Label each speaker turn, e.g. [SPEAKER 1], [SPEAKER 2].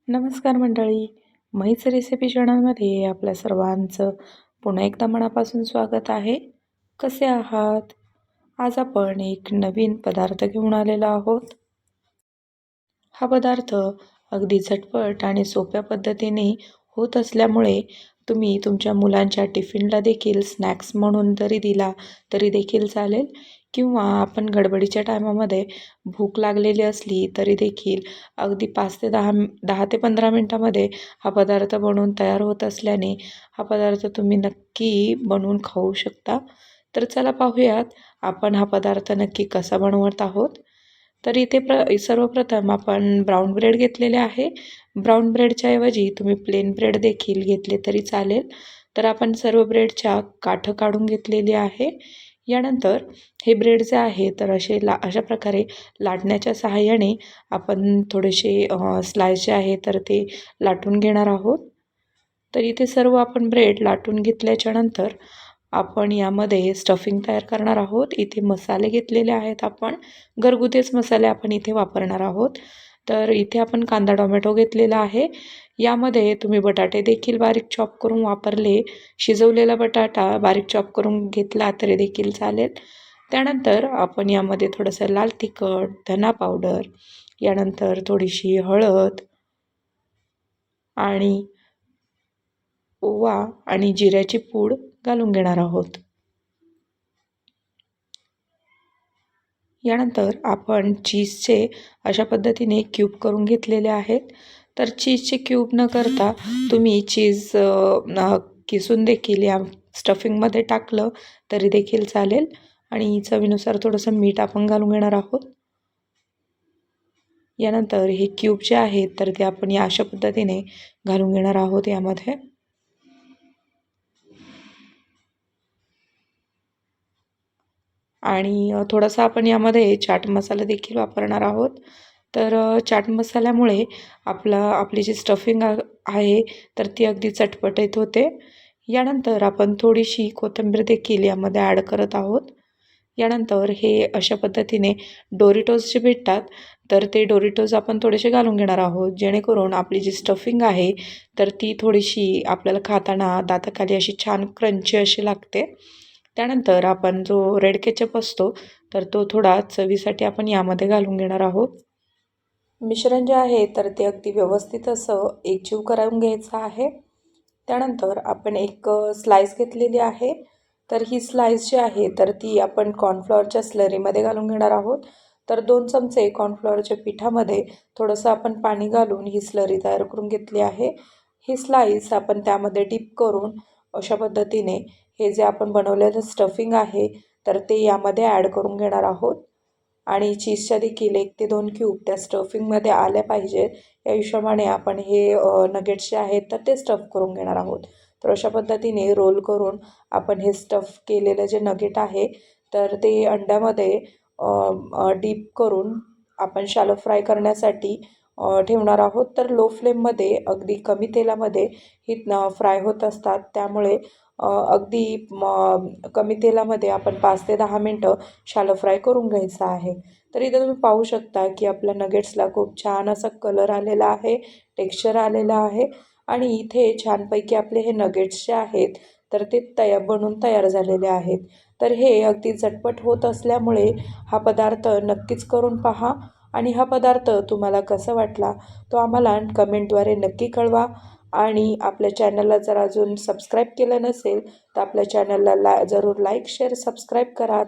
[SPEAKER 1] नमस्कार मंडळी. म्हैस रेसिपी चॅनलमध्ये आपल्या सर्वांचं पुन्हा एकदा मनापासून स्वागत आहे. कसे आहात? आज आपण एक नवीन पदार्थ घेऊन आलेलो आहोत. हा पदार्थ अगदी झटपट आणि सोप्या पद्धतीने होत असल्यामुळे तुम्ही तुमच्या मुलांच्या टिफिनला देखील स्नॅक्स म्हणून जरी दिला तरी देखील चालेल, किंवा आपण गडबडीच्या टायमामध्ये भूक लागलेली असली तरी देखील अगदी 5 ते 10 ते 15 मिनटामध्ये हा पदार्थ बनवून तयार होत असल्याने हा पदार्थ तुम्ही नक्की बनवून खाऊ शकता. तर चला पाहूयात आपण हा पदार्थ नक्की कसा बनवत आहोत. तर इथे सर्वप्रथम आपण ब्राऊन ब्रेड घेतलेले आहे. ब्राऊन ब्रेडच्या ऐवजी तुम्ही प्लेन ब्रेड देखील घेतले तरी चालेल. तर आपण सर्व ब्रेडच्या काठं काढून घेतलेली आहे. यानंतर हे ब्रेड जे आहे तर अशा प्रकारे लाटण्याच्या सहाय्याने आपण थोडेसे स्लाइस जे आहे तर ते लाटून घेणार आहोत. तर इथे सर्व आपण ब्रेड लाटून घेतल्याच्यानंतर आपण यामध्ये स्टफिंग तयार करणार आहोत. इथे मसाले घेतलेले आहेत आपण. घरगुतीच मसाले आपण इथे वापरणार आहोत. तर इथे आपण कांदा टोमॅटो घेतलेला आहे. यामध्ये तुम्ही बटाटे देखील बारीक चॉप करून वापरले, शिजवलेला बटाटा बारीक चॉप करून घेतला तरी देखील चालेल. त्यानंतर आपण यामध्ये थोडंसं लाल तिखट, धना पावडर, यानंतर थोडीशी हळद आणि ओवा आणि जिऱ्याची पूड घालून घेणार आहोत. यानंतर आपण चीजचे अशा पद्धतीने क्यूब करून घेतलेले आहेत. तर चीजचे क्यूब न करता तुम्ही चीज किसून देखील या स्टफिंगमध्ये टाकलं तरी देखील चालेल. आणि चवीनुसार थोडंसं मीठ आपण घालून घेणार आहोत. यानंतर हे क्यूब जे आहेत तर ते आपण या अशा पद्धतीने घालून घेणार आहोत यामध्ये. आणि थोडासा आपण यामध्ये चाट मसाला देखील वापरणार आहोत. तर चाट मसाल्यामुळे आपली जी स्टफिंग आहे तर ती अगदी चटपटीत होते. यानंतर आपण थोडीशी कोथिंबीर देखील यामध्ये ॲड करत आहोत. यानंतर हे अशा पद्धतीने डोरिटोज जे भेटतात तर ते डोरिटोज आपण थोडेसे घालून घेणार आहोत, जेणेकरून आपली जी स्टफिंग आहे तर ती थोडीशी आपल्याला खाताना दाताखाली अशी छान क्रंची अशी लागते. त्यानंतर आपण जो रेड केचप असतो तर तो थोडा चवीसाठी आपण यामध्ये घालून घेणार आहोत. मिश्रण जे आहे तर ते अगदी व्यवस्थित असं एकजीव करून घ्यायचं आहे. त्यानंतर आपण एक स्लाइस घेतलेली आहे. तर ही स्लाइस जी आहे तर ती आपण कॉर्नफ्लॉवरच्या स्लरीमध्ये घालून घेणार आहोत. तर 2 चमचे कॉर्नफ्लॉवरच्या पिठामध्ये थोडंसं आपण पाणी घालून ही स्लरी तयार करून घेतली आहे. ही स्लाइस आपण त्यामध्ये डिप करून अशा पद्धतीने हे जे आपण बनवलेलं स्टफिंग आहे तर ते यामध्ये ॲड करून घेणार आहोत. आणि चीजच्या देखील 1 ते 2 क्यूब त्या स्टफिंगमध्ये आल्या पाहिजेत, या हिशोबाने आपण हे नगेट्स जे आहेत तर ते स्टफ करून घेणार आहोत. तर अशा पद्धतीने रोल करून आपण हे स्टफ केलेलं जे नगेट आहे तर ते अंड्यामध्ये डीप करून आपण शॅलो फ्राय करण्यासाठी ठेवणार आहोत. तर लो फ्लेममध्ये अगदी कमी तेलामध्ये ही फ्राय होत असतात. त्यामुळे अगदी कमी तेलामध्ये आपण 5 ते 10 मिनटं शॅलो फ्राय करून घ्यायचं आहे. तर इथं तुम्ही पाहू शकता की आपल्या नगेट्सला खूप छान असा कलर आलेला आहे, टेक्स्चर आलेलं आहे. आणि इथे छानपैकी आपले हे नगेट्स जे आहेत तर ते बनून तयार झालेले आहेत. तर हे अगदी झटपट होत असल्यामुळे हा पदार्थ नक्कीच करून पहा. आणि हा पदार्थ तुम्हाला कसा वाटला तो आम्हाला कमेंटद्वारे नक्की कळवा. आणि आपल्या चॅनलला जर अजून सबस्क्राईब केलं नसेल तर आपल्या चॅनलला जरूर लाईक, शेअर, सबस्क्राईब करा.